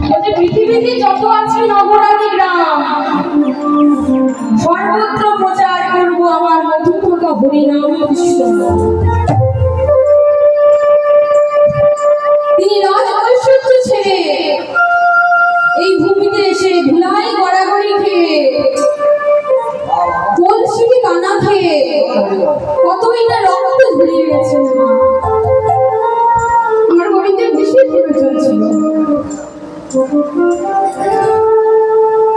বলছে পৃথিবীতে যত আছে নগরাদি গ্রাম, সর্বত্র প্রচার করব আমার মধুমকা হরিনাম কৃষ্ণ। তিনি রাজ ঐশ্বর্য ছেড়ে এই ভূমিতে এসে ধুলাই গড়াগড়ি খেয়ে কলসিটি কানা খেয়ে কতই না রক্ত ঝরিয়ে গেছেন। আমার গণিতে বেশি প্রয়োজন ছিল।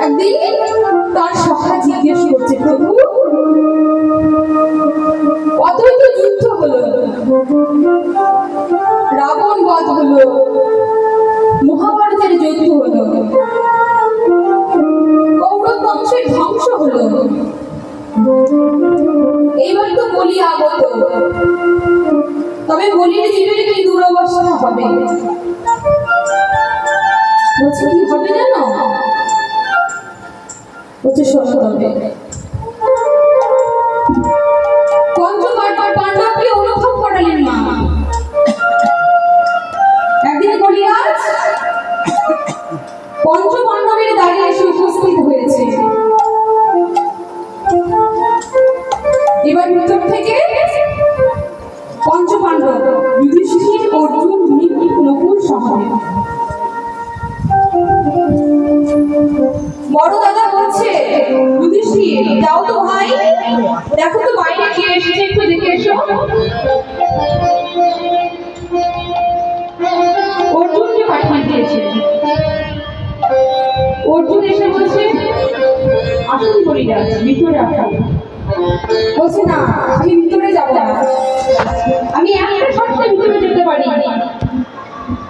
একদিন তার সখা জিজ্ঞেস করছে, প্রভু কতই তো যুদ্ধ হলো, রাবণ বধ হলো, মহাভারতের যুদ্ধ হলো, কৌরব বংশের ধ্বংস হলো, এইবার তো বলি আগত, তবে বলির জীবের কি দুরবস্থা হবে। বলছে কি হবে জানো? বলছে শোনো তবে পাণ্ডবকে অনুভব করালেন মা। একদিন বলিরাজ পঞ্চ পাণ্ডবের দ্বারে এসে উপস্থিত হয়েছে। এবার ভিতর থেকে পঞ্চ পাণ্ডব যুধিষ্ঠির, অর্জুন, ভীম, নকুল, সহদেব। বড় দাদা বলছে, যুধিষ্ঠির যাও তো ভাই, দেখো তো বাইরে কে এসেছে, একটু দেখে এসো। অর্জুনকে পাঠিয়ে দিয়েছে। অর্জুন এসে বলছে, আসুন বলিরাজ, ভিতরে আসুন। বলছে না, আমি ভিতরে যাবো না, আমি একটা শর্তে ভিতরে যেতে পারি।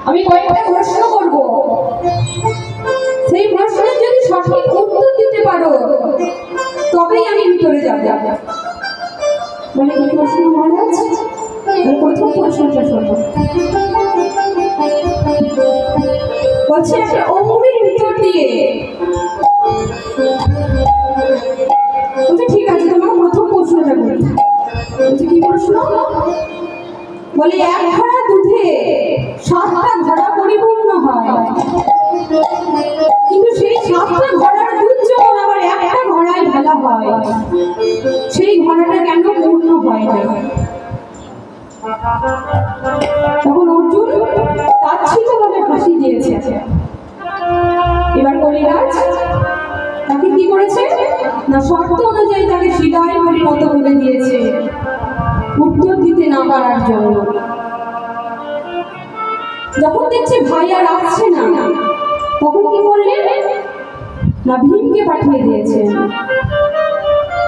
আমি কয়েকটা প্রশ্ন করব, সেই প্রশ্নের যদি সঠিক উত্তর দিতে পারো তবেই আমি ভিতরে যাব। বলে কি প্রশ্ন মহারাজ? প্রথম প্রশ্নটা শোনো। বলছে একটা অঙ্গুরের ভিতর দিয়ে। বলছে ঠিক আছে, তোমার প্রথম প্রশ্নটা বলি। বলছে কি প্রশ্ন? বলে এক ঘড়া দুধে 7টা ঘড়া পরিপূর্ণ হয়, কিন্তু সেই 7টা ঘড়ার দুধ যখন আবার একটা ঘড়ায় ঢালা হয়, সেই ঘড়াটা কেন পূর্ণ হয় না? তখন অর্জুন তাচ্ছিল্যভাবে হাসি দিয়েছে। এবার বলিরাজ তাকে কি করেছে না, শর্ত অনুযায়ী তাকে শিলায় পরিণত করে দিয়েছে উত্তর দিতে না পারার জন্য। যখন দেখছে ভাই আর আসছে না, তখন কি করলেন না, ভীমকে পাঠিয়ে দিয়েছে।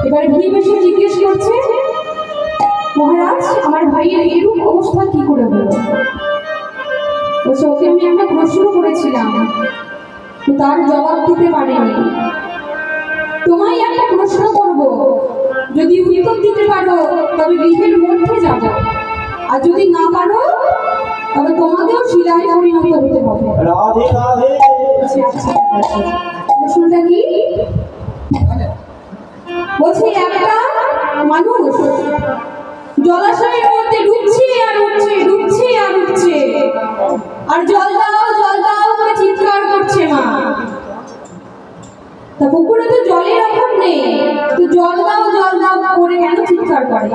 এবার ভীম এসে জিজ্ঞেস করছে, মহারাজ আমার ভাইয়ের এরূপ অবস্থা কি করে হলো? বলছে ওকে আমি একটা প্রশ্ন করেছিলাম, তার জবাব দিতে পারেনি। তোমায় একটা প্রশ্ন করব, যদি উত্তর দিতে পারো তবে গৃহের মধ্যে যাবো, আর যদি না পারো তবে তোমাকেও শিলায় পরিণত হতে হবে। রাধে রাধে। প্রশ্নটা কি? বলছি একটা মানুষ জলাশয়ের মধ্যে ডুবছে আর উঠছে, ডুবছে আর উঠছে, আর জল দাও জল দাও করে চিৎকার করছে মা। তা পুকুরে তো জলের অভাব নেই, তো জল দাও করে কেন চিৎকার করে?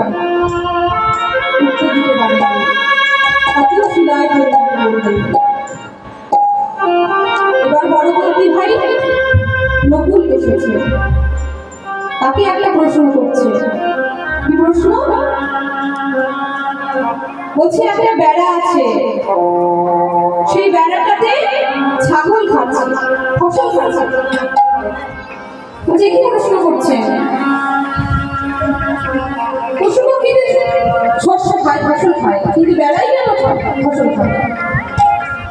উত্তর দিতে পারে না, তাতেও শিলায় পরিণত করবে। এবার বড় কর্তি ভাই নকুল এসেছে, তাকে একটা প্রশ্ন করছে। কি প্রশ্ন? বলছে একটা বেড়া আছে, সেই বেড়াটাতে ছাগল খাচ্ছে, ফসল খাচ্ছে। বলছে কি প্রশ্ন করছে? পশু পাখি শস্য খায়, ফসল খায়, কিন্তু বেড়াই কেন ফসল খায়?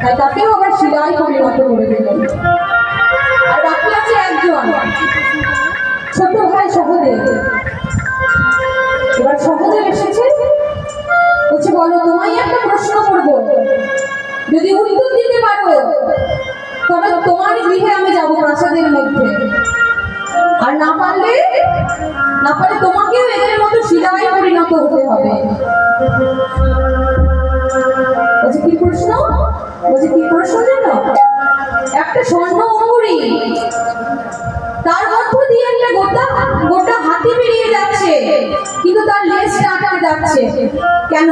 তাই তাকেও আবার শিলায় পরিণত করে দিলেন। আর বাকি আছে একজন ছোট ভাই সহদেব। এবার সহদেব এসেছে, বলছে বলো তোমায় একটা প্রশ্ন করবো, যদি উত্তর দিতে পারো তবে তোমার গৃহে আমি যাবো প্রাসাদের মধ্যে, আর না পারলে তোমাকেও এদের মতো শিলায় পরিণত হতে হবে। বলছে কি প্রশ্ন? বলছে কি প্রশ্ন জানো? স্বর্ণ অঙ্গুরি, তার মধ্য দিয়ে একটা গোটা গোটা হাতি বেরিয়ে যাচ্ছে, কিন্তু তার লেজটা আটকে যাচ্ছে কেন?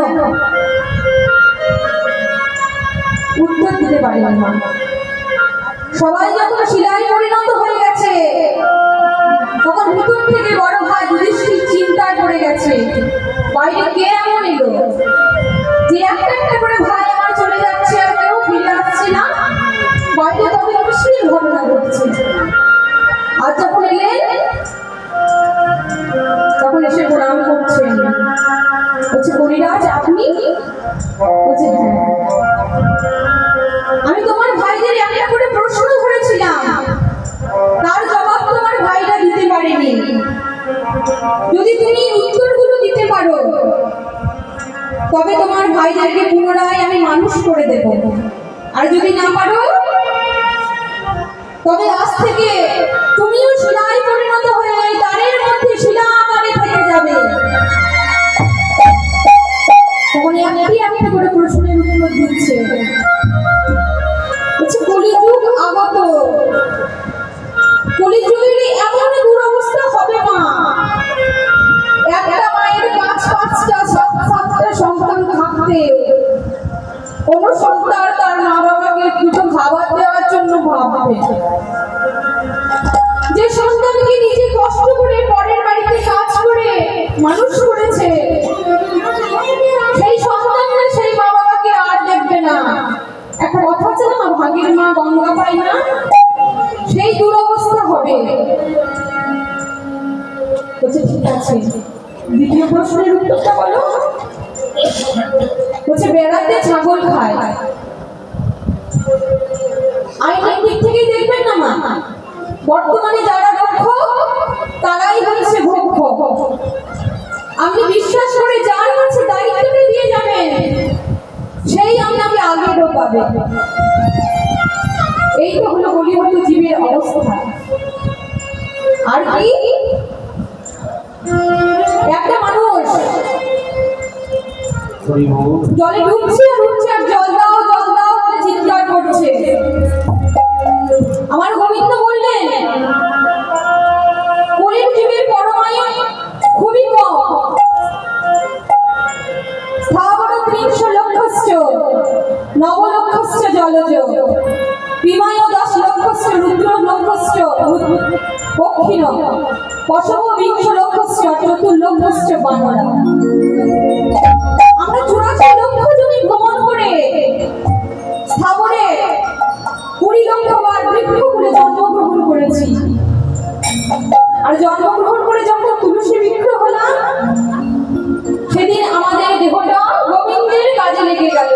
উত্তর দিতে পারিনি মা। সবাই যখন শিলায় পরিণত হয়ে গেছে, তখন ভিতর থেকে বড় ভাই যুধিষ্ঠির চিন্তায় পড়ে গেছে, বাইরে কে এমন এলো যে একটা একটা করে ভাই আমার চলে যাচ্ছে আর কেউ ফিরে আসছে না, বাইরে তবে অবশ্যই ঘটনা ঘটছে। আর যখন এলেন তখন এসে প্রণাম করছেন, বলছে কবিরাজ আপনি? বলছে হ্যাঁ। আমি তোমার ভাইদের একটা করে প্রশ্ন করেছিলাম, তার জবাব তোমার ভাইরা দিতে পারেনি। যদি তুমি উত্তরগুলো দিতে পারো তবে তোমার ভাইদেরকে পুনরায় আমি মানুষ করে দেব, আর যদি না পারো তবে আজ থেকে তুমিও শিলায় পরিণত হয়ে তারের মধ্যে শিলা আকারে থেকে যাবে। তখন একটি একটা করে প্রশ্নের উত্তর দিচ্ছে, কলিযুগ আগত, কলিযুগের এমন দুরবস্থা হবে মা, একটা মায়ের ৫-৫টা ৭-৭টা সন্তান থাকতে কোন সন্তান তার মা বাবাকে দুটো খাবার দেওয়ার জন্য ভাববে। যে সন্তানকে নিজে কষ্ট করে পরের বাড়িতে কাজ করে মানুষ করেছে, সেই সন্তানরা সেই মা বাবাকে আর দেখবে না। একটা কথা আছে না, ভাগের মা গঙ্গা পায় না, সেই দুরবস্থা হবে। বলছে ঠিক আছে, দ্বিতীয় প্রশ্নের উত্তরটা বলো। বলছে বেড়াতে ছাগল খায়, আইনের দিক থেকে দেখবেন না মা, বর্তমানে যারা দক্ষ তারাই হচ্ছে ভক্ষ। আপনি বিশ্বাস করে যার কাছে দায়িত্বটা দিয়ে যাবেন, সেই আপনাকে আগে ঢোকাবে। এই তো হলো বলিহত জীবের অবস্থা। আর কি একটা মানুষ জলে ডুবছে আর জল দাও জল দাও বলে চিৎকার করছে। আমার গোবিন্দ বললেন কলির জীবের পরমায়ু খুবই কম, স্থাবর ৩০০ লক্ষশ্চ নবলক্ষশ্চ জলজ, বিমায় ১০ লক্ষশ্চ রুদ্র লক্ষশ্চ পক্ষিণ, পশব ২০ লক্ষশ্চ চতুর্লক্ষশ্চ বানরা। আমরা ৮৪ লক্ষ জমি ভ্রমণ করে স্থাবরে ২০ লক্ষ বার বৃক্ষকুলে জন্মগ্রহণ করেছি। আর জন্মগ্রহণ করে যখন তুলসী বৃক্ষ হলাম, সেদিন আমাদের দেহটা গোবিন্দের কাজে লেগে গেল,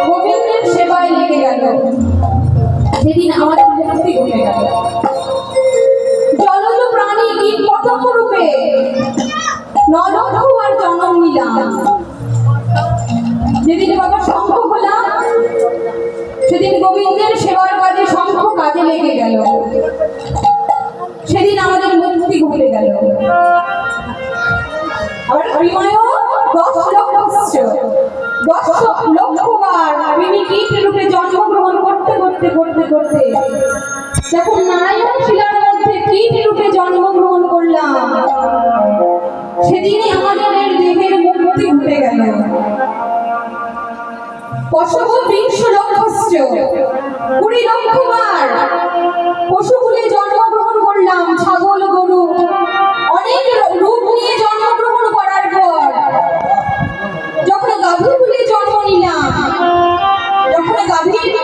গোবিন্দের সেবায় লেগে গেল, সেদিন আমাদের মুক্তি ঘটে গেল। জলজ প্রাণী কীট পতঙ্গ রূপে ৯ লক্ষ বার জন্ম নিলাম। যেদিন বাবা শঙ্খ হলাম, সেদিন গোবিন্দের সেবার কাজে শঙ্খ কাজে লেগে গেল, সেদিন আমাদের মুক্তি ঘটে গেল। আবার বিমায় ১০ লক্ষশ্চ ১০ লক্ষ বার আমি কীট রূপে জন্মগ্রহণ করতে করতে করতে করতে যখন নারায়ণ শিলার মধ্যে কীট রূপে জন্মগ্রহণ করলাম, সেদিনই আমাদের দেহের মুক্তি ঘটে গেল। পশব ২০ লক্ষশ্চ ২০ লক্ষ বার পশুকুলে জন্মগ্রহণ করলাম, ছাগল গরু অনেক রূপ নিয়ে জন্মগ্রহণ করার পর যখন গাভীকুলে জন্ম নিলাম, যখন গাভীর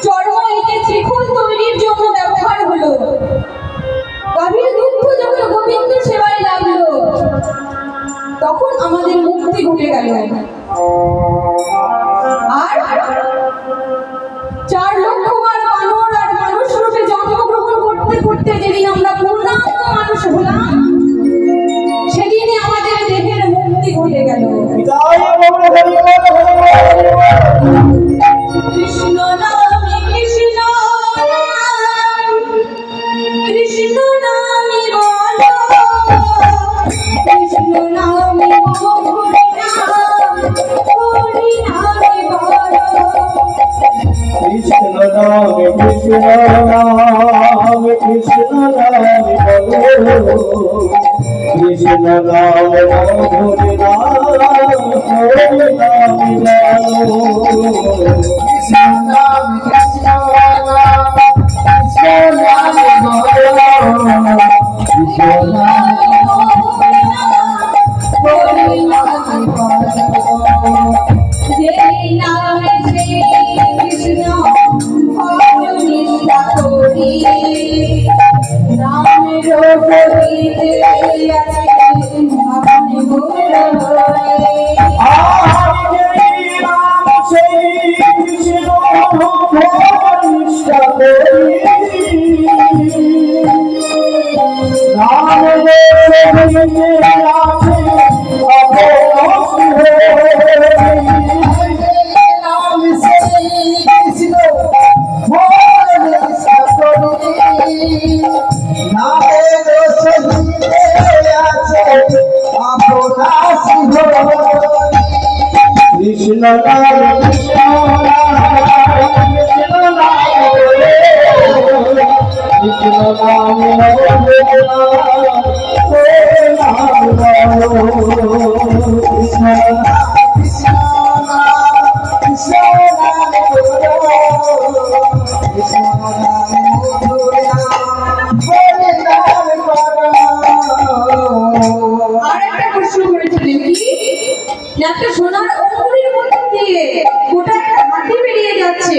চর্ম এঁটে ত্রিফল তৈরির জন্য ব্যবহার হলো, গাভীর দুগ্ধ যখন গোবিন্দ সেবায় লাগলো, তখন আমাদের মুক্তি ঘটে গেল। আর ৪ একটা সোনার অঙ্গুরের মধ্যে দিয়ে গোটা একটা হাতি বেরিয়ে যাচ্ছে,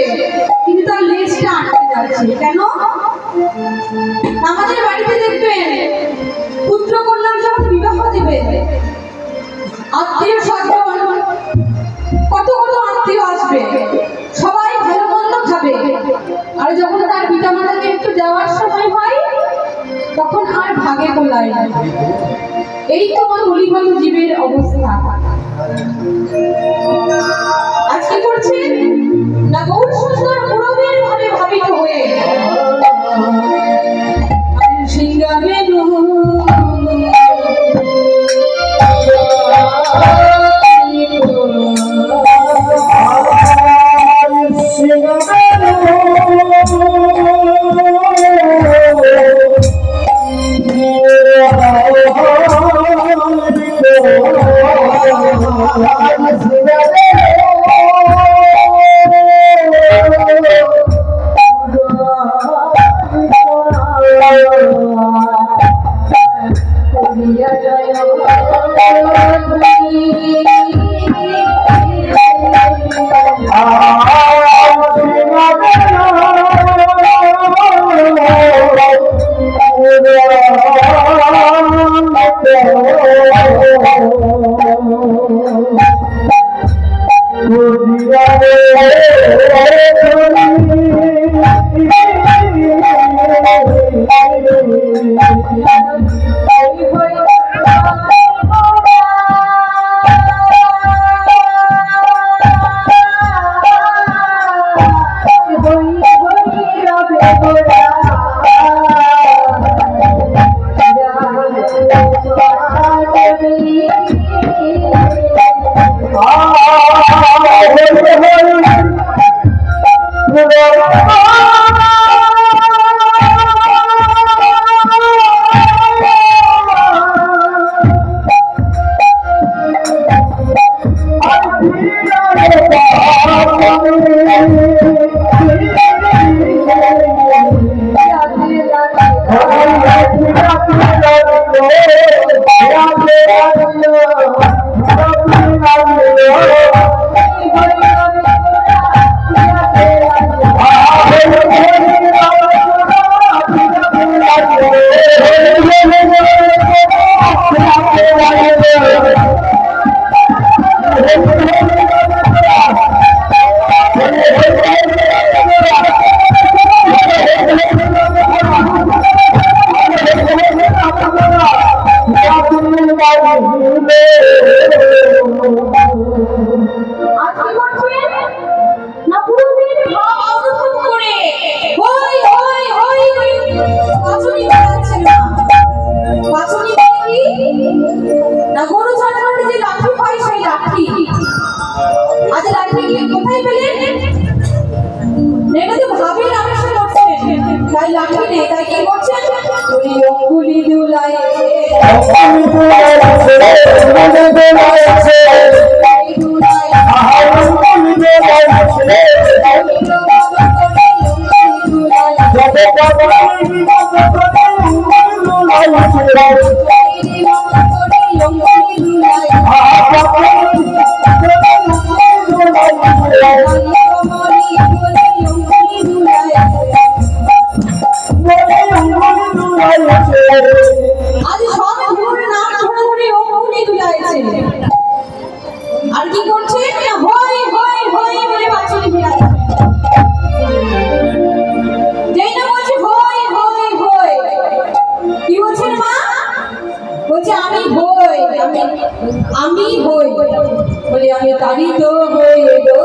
কিন্তু তার লেজটা আটকে যাচ্ছে। কেন? আমাদের বাড়িতে দেখবেন পুত্র কন্যার যখন বিবাহ দেবে, আত্মীয় স্বজন কত কত আত্মীয় আসবে, সবাই ভালো মন্দ খাবে, আর যখন তার পিতা মাতাকে একটু দেওয়ার সময় হয় তখন আর ভাগে কোলায় না। এই তো আমার অলিগত জীবের অবস্থা। আজ কি করছেন না, গৌর সুন্দর পুরবের ভাবে ভাবিত হয়ে সিংহাবেনু লাঠি নেই, তাই কি করছেন? ওই অঙ্গুলি দুলাইছে, আজ সব ধরে নাম ধরে অঙ্গুলি দুলাইছে। আর কি করছে? না হই হই হই বলে বাঁচুনি ফেরাচ্ছে। যেই না বলছে হই হই হই, কি বলছেন মা? বলছে আমি হই, আমি হই। বলি আমি তাড়িত হই গো,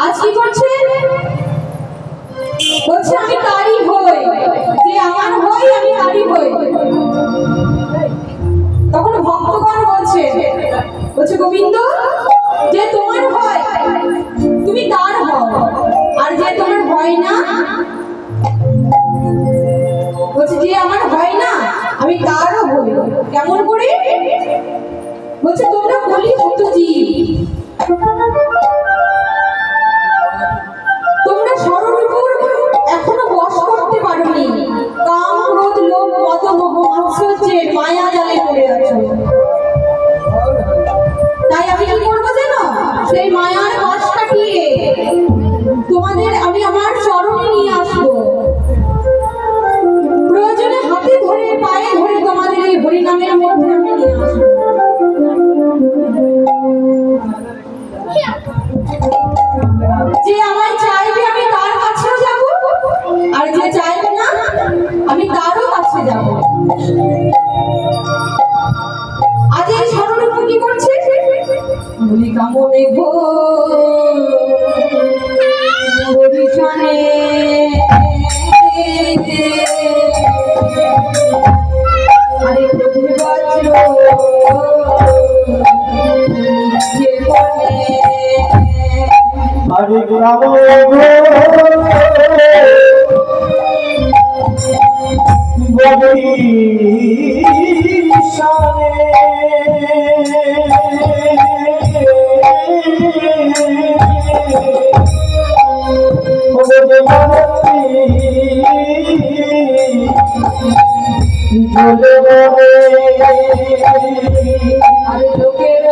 আজ কি করছে? বলছে আমি তারই হই, যে আমার হই আমি তারই হই। তখন ভক্তগণ বলছে গোবিন্দ, যে তোমার হয় তুমি তার হও, আর যে তোমার হয় না, বলছে যে আমার হয় না আমি তারও হই। কেমন করে? বলছে তোমরা বলি হতো জীব, তোমরা স্বরূপের এখনো বশ করতে পারোনি, কাম ক্রোধ লোভ মদ মোহ আশ্চর্যের মায়া জালে পড়ে আছো। তাই আমি কি করবো জানো? সেই মায়ার বশ কাটিয়ে তোমাদের আমি আমার চরণে নিয়ে আসবো। প্রয়োজনে হাতে ধরে পায়ে ধরে তোমাদের এই হরিনামের মধ্যে আমি নিয়ে আসবো। যে আমায় চাইবে আমি তার কাছেও যাব, আর যে চাইবে না আমি তারও কাছে যাব। আজ এই স্মরণরূপ কি করছে? বলি কামনে গো হরিশানে আরে প্রভু বজ্র হরে রাম আরে লোকের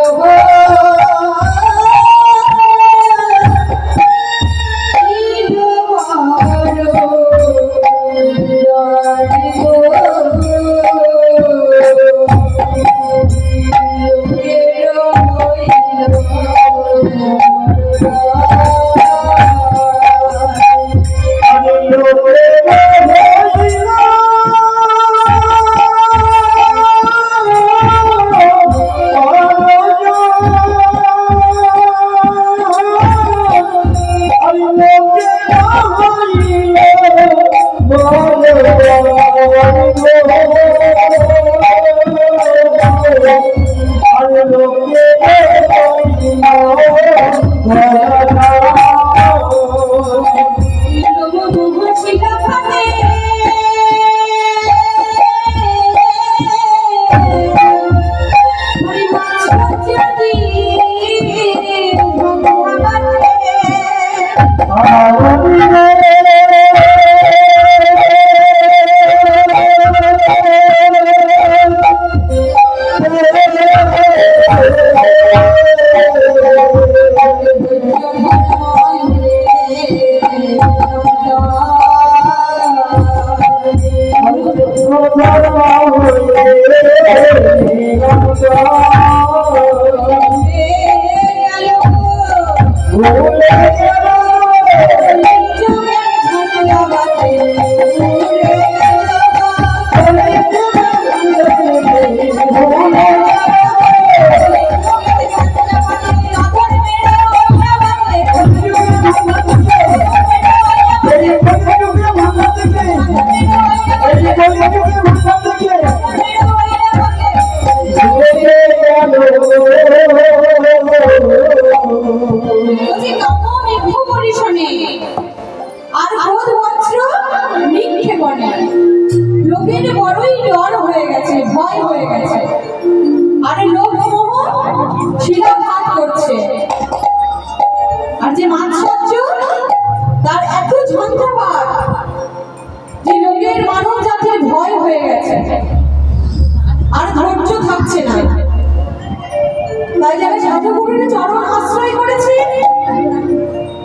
যারা সাধুগুরুর চরণ আশ্রয় করেছে,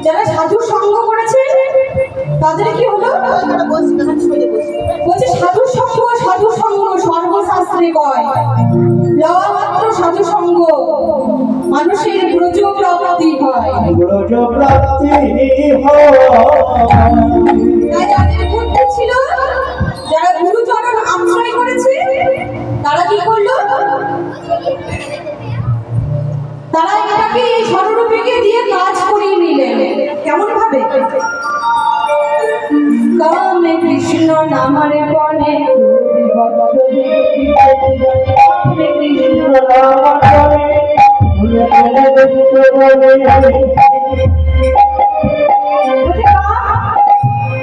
যারা সাধু সঙ্গ করেছে, তাদের কি হলো? বলছে সাধু সঙ্গ সর্বশাস্ত্রে কয়, লওয়া মাত্র সাধু সঙ্গ মানুষের ব্রজ প্রাপ্তি হয়। তাই যাদের বুদ্ধি ছিল, যারা গুরুচরণ আশ্রয় করেছে, তারা কি করলো? তারা এটাকে এই স্বরূপীকে দিয়ে কাজ করিয়ে নিলেন। কেমন ভাবে? কামে কৃষ্ণ নামার বনে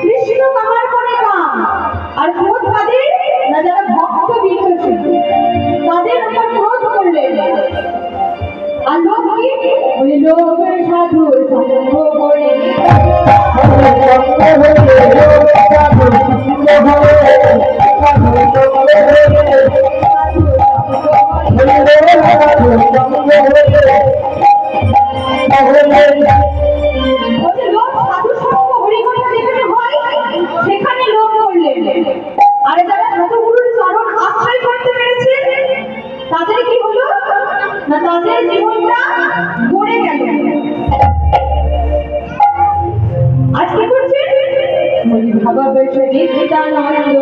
কৃষ্ণ কামার বনে কাম, আর ক্রোধ কাদের না? যারা ভক্ত বিশ্বসী তাদের উপর ক্রোধ করলেন। আর লোক কি? ওই লোক সাধু সঙ্গ করে সেখানে লোক করলেন। আর যারা সাধুগুরুর চরণ আশ্রয় করতে পেরেছে, তাদের কি হলো না? তাদের জীবনটা গড়ে গেল। আজ কি করছে? ভাবা বসে নিত্যানন্দ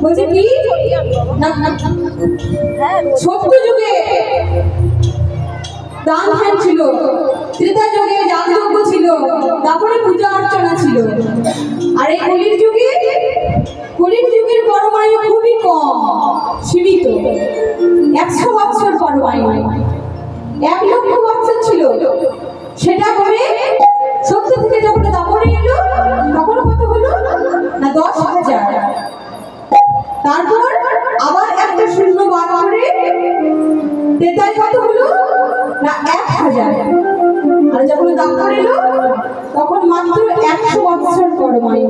বলছে কি না সত্য যুগে দান ধ্যান ছিল, ত্রেতা যুগে যাগযজ্ঞ ছিল, তারপরে পূজা অর্চনা ছিল। আর এই কলির যুগের পরমায়ু খুবই কম, সীমিত। 100 বছর পরমায়ু, 1 লক্ষ বছর ছিল। সেটা করে সত্য থেকে যখন তারপরে এলো তখন কত হলো না 10,000। তারপর আবার একটা শূন্য বার করে তেতায় কত হলো না 1,000। আর যখন তারপর এলো তখন মাত্র 100 বছর পরমায়ু।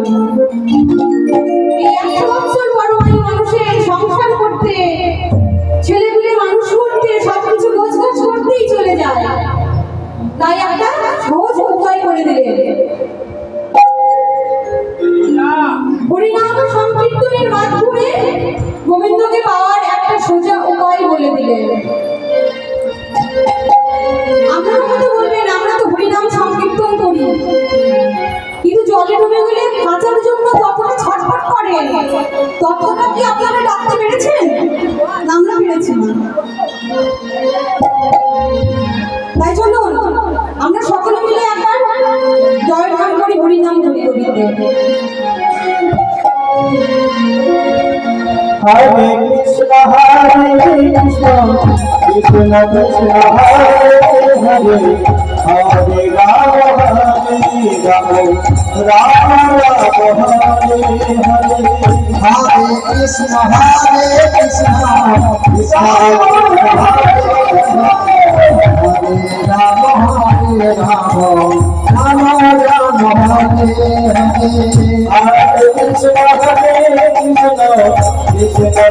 এই 100 বছর পরমায়ু মানুষের সংসার করতে, ছেলেপুলে মানুষ করতে, সবকিছু গোছগাছ করতেই চলে যায়। তাই একটা সহজ উপায় করে দিলেন, হরিনাম সংকীর্তনের মাধ্যমে গোবিন্দকে পাওয়ার একটা সোজা উপায় বলে দিলেন। আমরা কথা বলবেন আমরা তো হরিনাম সংকীর্তন করি, কিন্তু জলে ডুবে গেলে বাঁচার জন্য ততটা ছটফট করে, ততটা কি আপনারা ডাকতে পেরেছেন? আমরা পেরেছি না। তাই চলুন আমরা সকলে মিলে একবার জয়গান করি হরিনাম করি কবিতে। হরে কৃষ্ণ কৃষ্ণ কৃষ্ণ কৃষ্ণ হরে হরে, হরে রাম রাম রাম হরে হরে। হরে কৃষ্ণ কৃষ্ণ কৃষ্ণ রাম হরে রাম রাম রাম হরে হরে। হরে কৃষ্ণ কৃষ্ণ কৃষ্ণ কৃষ্ণ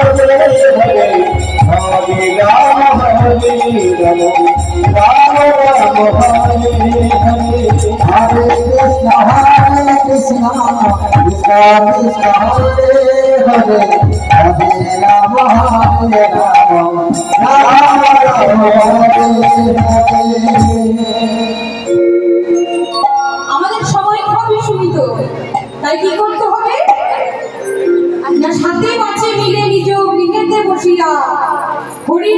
হরে হরে, হরে রাম রাম রাম হরে হরে। হরে কৃষ্ণ কৃষ্ণ কৃষ্ণ কৃষ্ণ হরে হরে, হরে রাম রাম রাম হরে হরে। আমাদের সময় খুবই সীমিত, তাই কি করতে হবে না সাথে পাশে মিলে নিজ গৃহেতে বসিয়া হরি